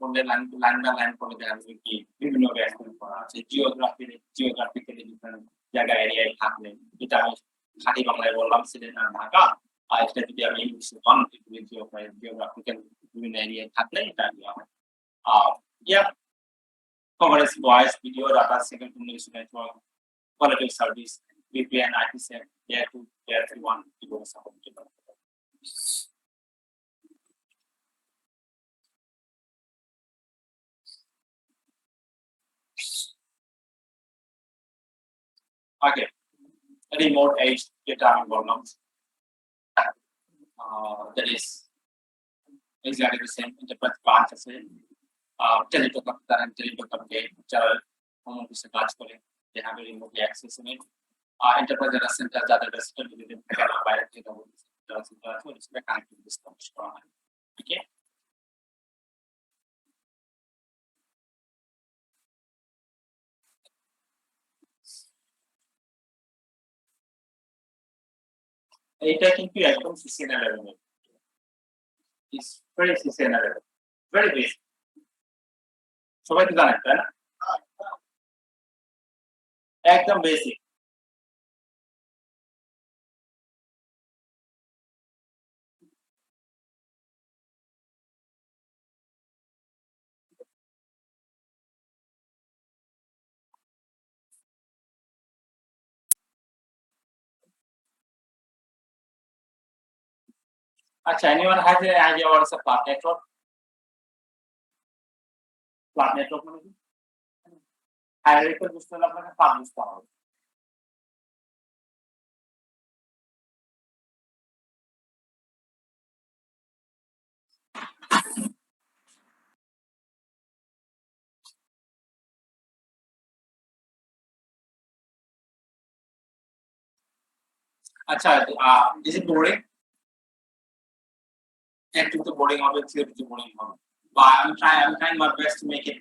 বললে line by line করে দেখা যাবে কি বিভিন্ন ব্যাকগ্রাউন্ড করা আছে জিওগ্রাফিক্যালি ডিফারেন্ট জায়গা এরিয়ায় থাকলে যেটা আমি খাঁটি বাংলায় বললাম সিলেট আর ঢাকা আর এটা যদি আমি ইংলিশে জিওগ্রাফিক্যাল বিভিন্ন এরিয়ায় থাকলে এটা দেওয়া হয় yeah coverage voice video data single communication network quality of service VPN IPsec layer 2 layer 3 1 কিভাবে সাপোর্ট করতে পারে okay remote edge যেটা আমি বললাম that is exactly the same enterprise branch আছে টেলিটক টেলিটককে যারা হোম অফিসে কাজ করে they have a remote access in it enterprise data center যাদের রেজিস্টার যদি তারা বাইরে থেকে data center আছে ওর সাথে কানেক্টিভিটি এস্টাবলিশ করা হয় ওকে এইটা কিন্তু একদম সিসিএনএল level is very CCNP level very basic সবাই তো জানেন তাই না একদম বেসিক আচ্ছা anyone has an idea what is a flat network মানে কি হায়ারার্কিক্যাল বুঝতে হলে আপনাকে পাথ বুঝতে হবে আচ্ছা is it boring একটু তো বোরিং হবে থিওরি বোরিং হবে but I'm trying my best to make it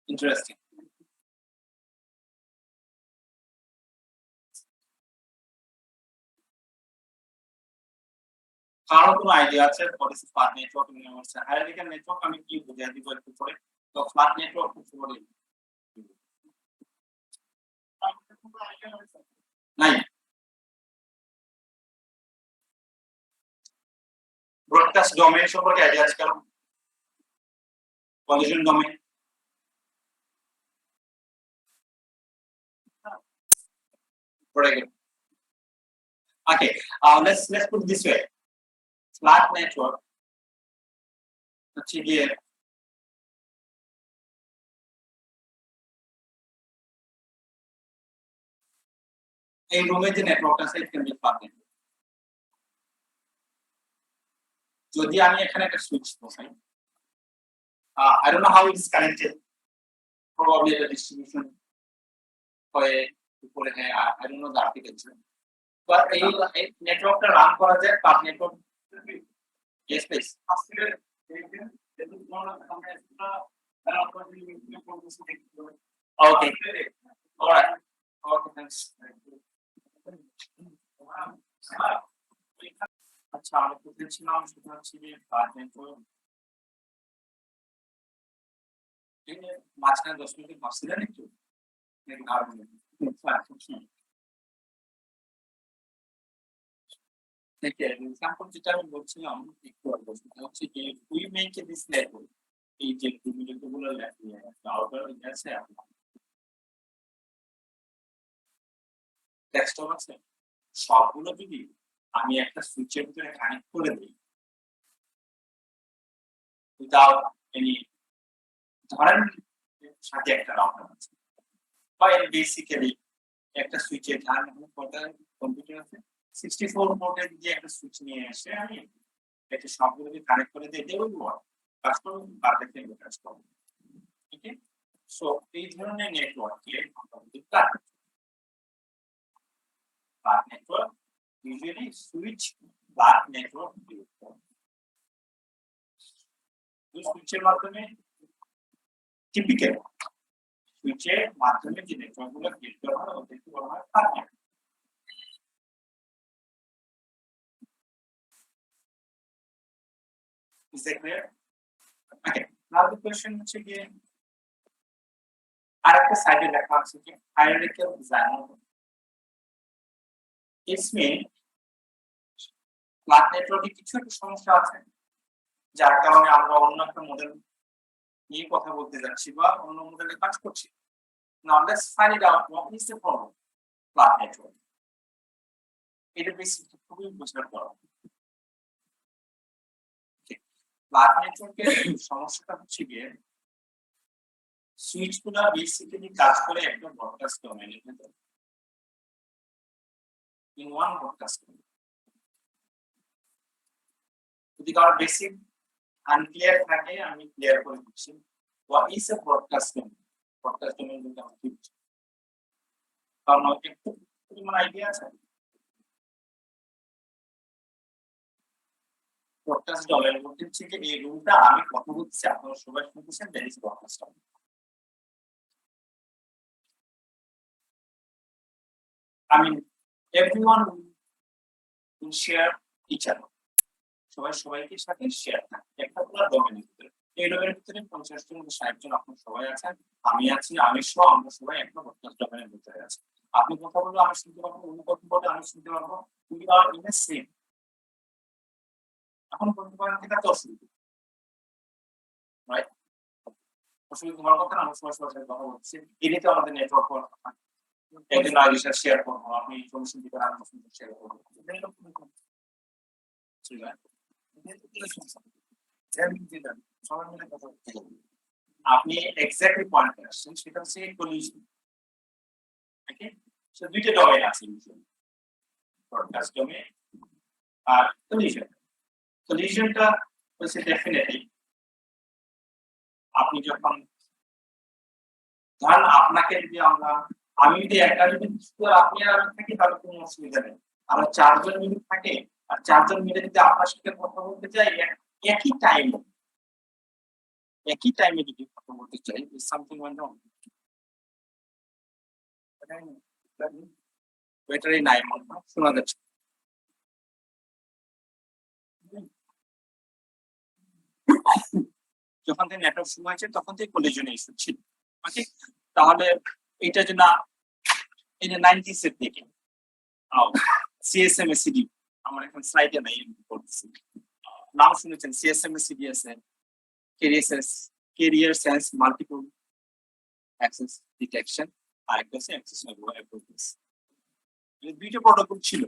interesting কারো কোনো আইডিয়া আছে what is flat network নিয়ে আমার হায়ারার্কিক্যাল নেটওয়ার্ক আমি কি বুঝাই দিব একটু পরে তো ফ্ল্যাট নেটওয়ার্ক কি বলি নাই ব্রডকাস্ট ডোমেইন সম্পর্কে আইডিয়া আছে কারণ collision domain very good okay let's put it this way flat network হচ্ছে গিয়ে এই রুমে যে নেটওয়ার্কটা আছে এটা আমি ফ্ল্যাট নেটওয়ার্ক যদি আমি এখানে একটা সুইচ বসাই I don't know how it is connected probably the distribution হয়ে উপরে হ্যাঁ I don't know the architecture but এই নেটওয়ার্কটা রান করা যায় flat network yes please okay all right okay thanks আচ্ছা আমি বলছিলাম সেটা হচ্ছে যে ফ্ল্যাট নেটওয়ার্ক মাঝখানে 10 মিনিট ভাবছিলেন একটু দেখে এক্সাম্পল যেটা আমি বলছিলাম একটু আগে সেটা হচ্ছে যে উই মেক দিস নেটওয়ার্ক এই যে গুলো রাউটার আছে ডেস্কটপ আছে সবগুলো যদি আমি একটা সুইচের ভিতরে কানেক্ট করে দিই উইদাউট এনি ধরেন সাথে একটা রাউটার আছে বা বেসিক্যালি একটা সুইচে ধান কটা কম্পিউটার আছে 64 পোর্টের যে একটা সুইচ নিয়ে এসে আমি এটা সবগুলোকে কানেক্ট করে দিয়ে দেব কাস্টমার বারটাকে কাজ করব ওকে সো এই ধরনের নেটওয়ার্কে আমরা বলি flat network usually switch flat network use করে এই সুইচের মাধ্যমে টিপিক্যাল সুইচের মাধ্যমে যে নেটওয়ার্কগুলো ক্রিয়েট করা হয় ওদেরকে বলা হয় flat network is that clear okay now the question হচ্ছে কি আরেকটা সাইডে লেখা আছে কি hierarchical design it's mean class নেটওয়ার্কে কিছু একটা সমস্যা আছে যার কারণে আমরা অন্য একটা মডেল নিয়ে কথা বলতে যাচ্ছি বা অন্য মডেলে কাজ করছি। Now let's find it out what is the problem class network. এটা বেসিক্যালি খুবই বুঝতে পারবো। ক্লাস নেটওয়ার্কের সমস্যাটা হচ্ছে গিয়ে সুইচগুলো বেসিক্যালি কাজ করে একটা ব্রডকাস্ট ডোমেইনের ভিতরে in one broadcast domain. যদি কারো বেসিক আনক্লিয়ার থাকে আমি ক্লিয়ার করে দিচ্ছি what is a broadcast domain broadcast domain বলতে আমরা কি বুঝি কারণ একটু পরিমাণ আইডিয়া আছে broadcast domain বলতে হচ্ছে যে এই রুমটা আমি কথা বলছি আপনারা সবাই শুনতেছেন that is broadcast domain I mean everyone will share each other সবাই সবাইকে সাথে শেয়ার থাকে একটা পুরো ডোমেইনের ভিতরে এই ডোমেইনের ভিতরে 50 জন 60 জন আপনারা সবাই আছেন আমি আছি আমি সহ আমরা সবাই একটা ব্রডকাস্ট ডোমেইনের ভিতরে আছি আপনি কথা বললে আমি শুনতে পারবো উনি কথা বললে আমি শুনতে পারবো we are in the same এখন বলতে পারেন এটা তো অসুবিধা রাইট অসুবিধা তোমার কথা না আমি সবার সাথে কথা বলছি এটাই তো আমাদের নেটওয়ার্ক একদিন আগে শেয়ার করবো আপনি সলিউশন দিতে আর শেয়ার করবো ঠিক আছে আপনি এক্স্যাক্টলি পয়েন্টে আসছেন সেটা হচ্ছে কলিশন ওকে সো দুইটা ডোমেইন আছে ব্রডকাস্ট ডোমেইন আর কলিশনটা হচ্ছে ডেফিনেটলি আপনি যখন ধরেন আপনাকে যদি আমি যদি একা যদি আপনি আর আমি থাকি তাহলে কোনো অসুবিধা নেই আমরা 4 জন মিলে থাকে আর 4 জন মিলে যদি আপনার সাথে কথা বলতে চাই একই টাইমে যদি কথা বলতে চাই সামথিং ওয়েন্ট রং ব্যাটারি নাই শোনা যাচ্ছে যখন থেকে নেটওয়ার্ক শুরু হয়েছে তখন থেকে কলিশন ইস্যু ছিল ওকে তাহলে এটা যে না এই যে 90s এর দিকে CSMACD আমার এখন স্লাইডে নাই বলতেছি নাম শুনেছেন CSMACD আছে carrier sense multiple access detection আর একটা আছে অ্যাক্সেস অ্যাপ্রোচেস এই দুইটা প্রোটোকল ছিল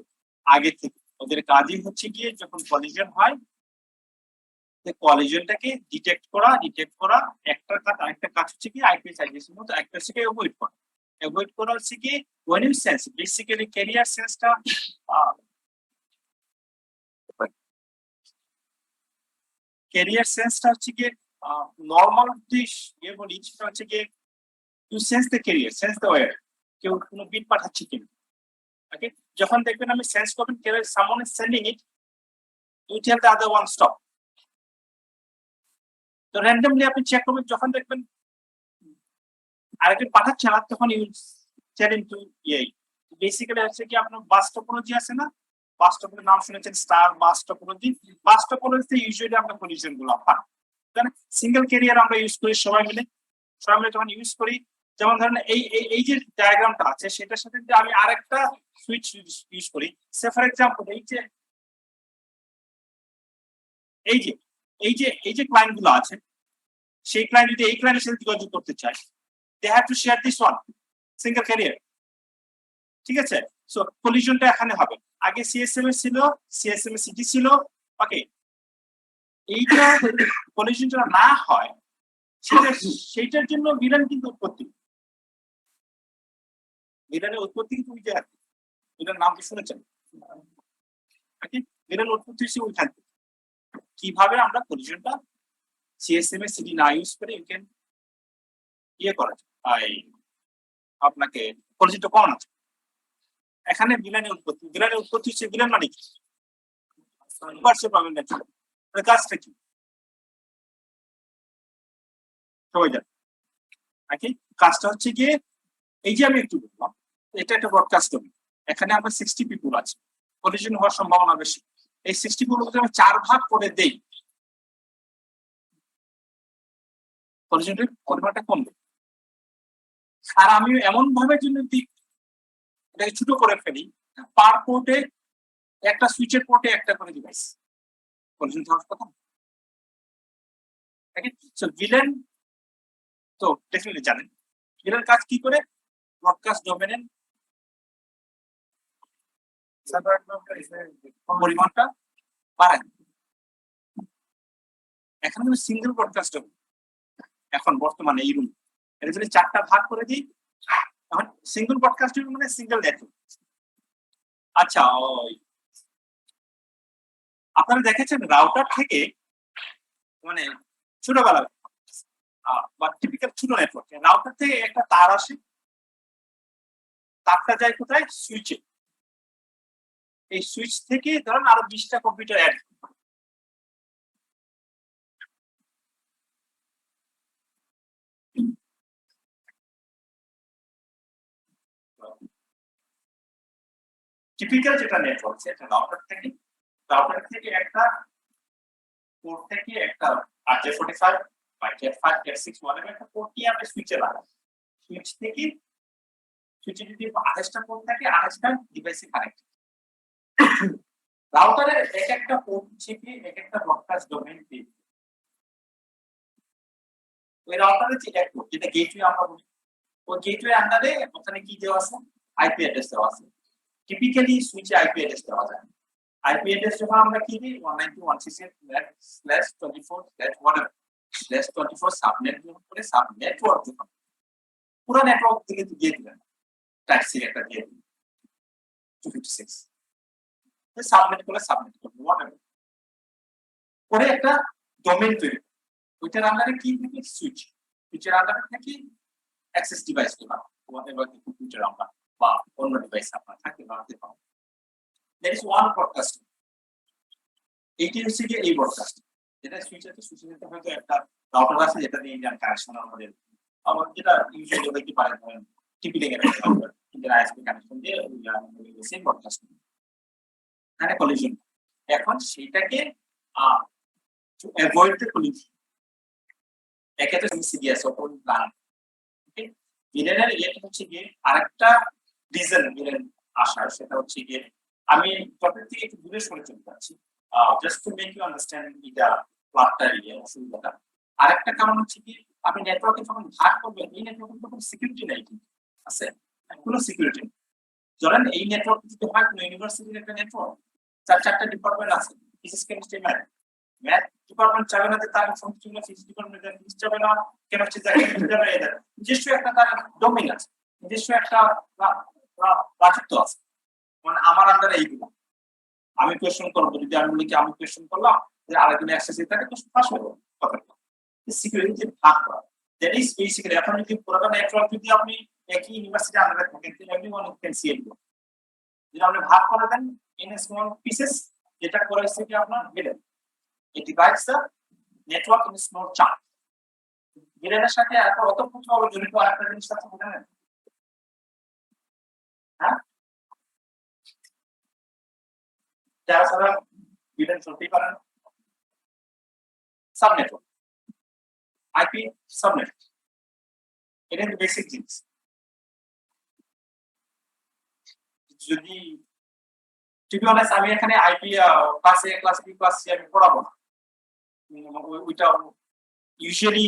আগে থেকে ওদের কাজই হচ্ছে গিয়ে যখন কলিশন হয় যে কলিশনটাকে ডিটেক্ট করা একটা কাজ আরেকটা কাজ হচ্ছে কি আইপি সাইজের মতো একটা হচ্ছে কি অ্যাভয়েড করা হচ্ছে কি when you sense basically carrier sense টা carrier sense টা হচ্ছে কি নরমাল ডিশ বলি সেটা হচ্ছে কি you sense the carrier sense the wire কেউ কোনো বিট পাঠাচ্ছে কিনা ওকে যখন দেখবেন আমি সেন্স করবেন carrier someone is sending it you tell the other one stop তো র্যান্ডমলি আপনি চেক করবেন যখন দেখবেন আরেকজন পাঠাচ্ছে না তখন ইউ টেল ইনটু বেসিক্যালি হচ্ছে কি আপনার বাস টপোলজি আছে না বাস টপোলজির নাম শুনেছেন স্টার বাস টপোলজিতে ইউজুয়ালি আমরা কলিশন গুলো পাই তাহলে সিঙ্গেল ক্যারিয়ার আমরা ইউজ করি সবাই মিলে যখন ইউজ করি যেমন ধরেন এই যে ডায়াগ্রামটা আছে সেটার সাথে যদি আমি আরেকটা সুইচ ইউজ করি সে ফর এক্সাম্পল এই যে ক্লায়েন্ট গুলো আছে সেই ক্লায়েন্ট যদি এই ক্লায়েন্টের সাথে যোগাযোগ করতে চায় they have to share this one single carrier ঠিক আছে সো কলিশনটা এখানে হবে আগে CSMA ছিল CSMACD ছিল ওকে এইটা কলিশন যদি না হয় সেটার জন্য ভিলান কিন্তু ভিলানের উৎপত্তি কিন্তু ওই জায়গা ভিলান নাম কি শুনেছেন ওকে ভিলান উৎপত্তি হচ্ছে ওইখান থেকে কিভাবে আমরা কলিশনটা CSMACD না ইউজ করে ইউ ক্যান করা যায় আপনাকে পরিচিত কোন আছে এখানে ভিলানের উৎপত্তি হচ্ছে ভিলান মানে কি পাবেন না কাজটা কি সবাই জানে নাকি কাজটা হচ্ছে গিয়ে এই যে আমি একটু বললাম এটা একটা ব্রডকাস্ট হবে এখানে আমরা 60 পিপল আছে কলিশন হওয়ার সম্ভাবনা বেশি এই 60 পিপল যদি আমরা 4 ভাগ করে দেই কলিশনের পরিমাণটা কমবে। আর আমি এমন ভাবে যদি এটাকে ছোট করে ফেলি, পার পোর্টে একটা সুইচের পোর্টে একটা করে ডিভাইস, কলিশন হওয়ার কথা। সো ভিলেন তো ডেফিনেটলি জানেন ভিলেন কাজ কি করে, ব্রডকাস্ট ডোমেনের পরিমাণটা বাড়ায়। এখন কিন্তু সিঙ্গেল ব্রডকাস্ট হবে এখন বর্তমানে এই রুম, এটা যদি 4টা ভাগ করে দিই, এখন সিঙ্গেল ব্রডকাস্ট মানে সিঙ্গেল নেটওয়ার্ক। আচ্ছা, আপনারা দেখেছেন রাউটার থেকে মানে ছোটবেলা বা টিপিক্যাল ছোট নেটওয়ার্ক, রাউটার থেকে একটা তার আসে, তারটা যায় কোথায়, সুইচে। এই সুইচ থেকে ধরেন আরো 20টা কম্পিউটার অ্যাড, টিপিক্যাল যেটা নেটওয়ার্ক সেটা রাউটার থেকে একটা পোর্ট থেকে একটা RJ45 বা Cat5 Cat6 ওয়ানের একটা পোর্ট নিয়ে আমরা সুইচে লাগাই। সুইচ থেকে সুইচে যদি 28টা পোর্ট থাকে 28টা ডিভাইসে কানেক্ট। রাউটারের এক একটা পোর্ট থেকে এক একটা ব্রডকাস্ট ডোমেইন পেয়ে, ওই রাউটারের যে এক পোর্ট যেটা গেটওয়ে আমরা বলি, ওই গেটওয়ে আন্ডারে ওখানে কি দেওয়া আছে, আইপি অ্যাড্রেস দেওয়া আছে। টিপিক্যালি সুইচে আইপি অ্যাড্রেস দেওয়া যায়। আইপি অ্যাড্রেস যখন আমরা কি দিই 192.168/24/whatever/24 সাবনেট করে সাব নেটওয়ার্ক যখন পুরো নেটওয়ার্ক থেকে দিয়ে দিবেন, টাইপ সি একটা দিয়ে দিবেন 256 সাবনেট করে whatever পরে একটা ডোমেইন তৈরি, ওইটার আন্ডারে কি থাকে, সুইচের আন্ডারে থাকে অ্যাক্সেস ডিভাইস গুলো, whatever কম্পিউটার আমরা বা অন্য ডিভাইস আপনার থাকে বা হতে পারে। That is one broadcast. এইটি হচ্ছে কি এই ব্রডকাস্ট, যেটা সুইচের হয়তো একটা রাউটার আছে যেটা দিয়ে ইন্ডিয়ান কানেকশন আমাদের, আবার যেটা ইউজুয়ালি হইতে পারে ধরেন টিপিক্যাল একটা রাউটার ইন্ডিয়ান আইএসপি কানেকশন দিয়ে সেম ব্রডকাস্ট মানে কলিশন। এখন সেটাকে টু অ্যাভয়েড দ্য কলিশন একেতে সিবিএস ওপেন প্ল্যান, ওকে। ভিলেনের এটা হচ্ছে গিয়ে আরেকটা রিজন ভিলেন আসার, সেটা হচ্ছে গিয়ে আমি টপিক থেকে একটু দূরে সরে চলে যাচ্ছি, just to make you understand এটা প্লটটা অসুবিধাটা। আরেকটা কারণ হচ্ছে কি, আপনি নেটওয়ার্কে যখন ভাগ করবেন এই নেটওয়ার্কে কোনো সিকিউরিটি নাই, আছে কোনো সিকিউরিটি। ধরেন এই নেটওয়ার্ক যদি হয় কোনো ইউনিভার্সিটির একটা নেটওয়ার্ক, 4টা ডিপার্টমেন্ট আছে, ফিজিক্স কেমিস্ট্রি ম্যাথ ডিপার্টমেন্ট চাবে না যে তার সংশ্লিষ্ট ফিজিক্স ডিপার্টমেন্ট ফিজিক্স যাবে না, কেমিস্ট্রি যাবে এদের নিজস্ব একটা তার ডোমেইন আছে, নিজস্ব একটা রাজত্ব আছে, মানে আমার আন্ডারে এইগুলো আমি কোয়েশ্চেন করবো, যদি আমি বলি কি আমি কোয়েশ্চেন করলাম যে আরেকদিন অ্যাক্সেস থাকে তো ফাঁস হয়ে যাবে কথাটা। সিকিউরিটি ভাগ করা, দ্যাট ইজ বেসিক্যালি এখন যদি পুরোটা নেটওয়ার্ক যদি আপনি একই ইউনিভার্সিটি আন্ডারে থাকেন তাহলে এভরিওয়ান ক্যান সি ইট, যদি আপনি ভাগ করে দেন ইন স্মল পিসেস, যেটা করে হচ্ছে কি আপনার villain, it divides the network in small chunks. ভিলেনের সাথে একটা অতপ্রতভাবে জড়িত আরেকটা জিনিস আছে জানেন, হ্যাঁ, যারা সারা ভিলেন চলতেই পারে না, সাবনেটওয়ার্ক, আইপি সাবনেট, এটা কিন্তু বেসিক জিনিস। যদি টু বি অনেস্ট আমি এখানে আইপি ক্লাস এ ক্লাস বি ক্লাস সি আমি পড়াবো না, ওইটা ইউজুয়ালি